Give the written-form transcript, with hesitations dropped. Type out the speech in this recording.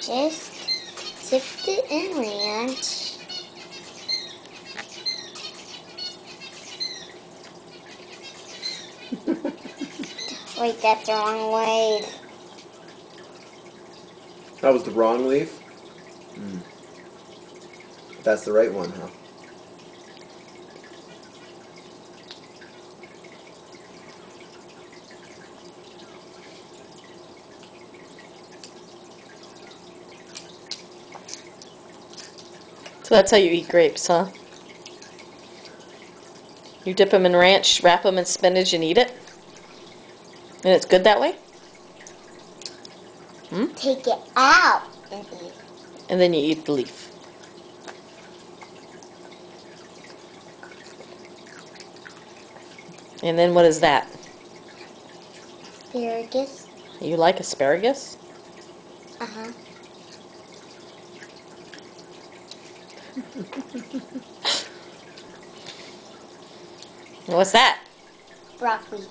Just sift it in ranch. Wait, that's the wrong way. That was the wrong leaf? That's the right one, huh? So that's how you eat grapes, huh? You dip them in ranch, wrap them in spinach, and eat it? And it's good that way? Take it out and eat. And then you eat the leaf. And then what is that? Asparagus. You like asparagus? Uh-huh. What's that? Broccoli.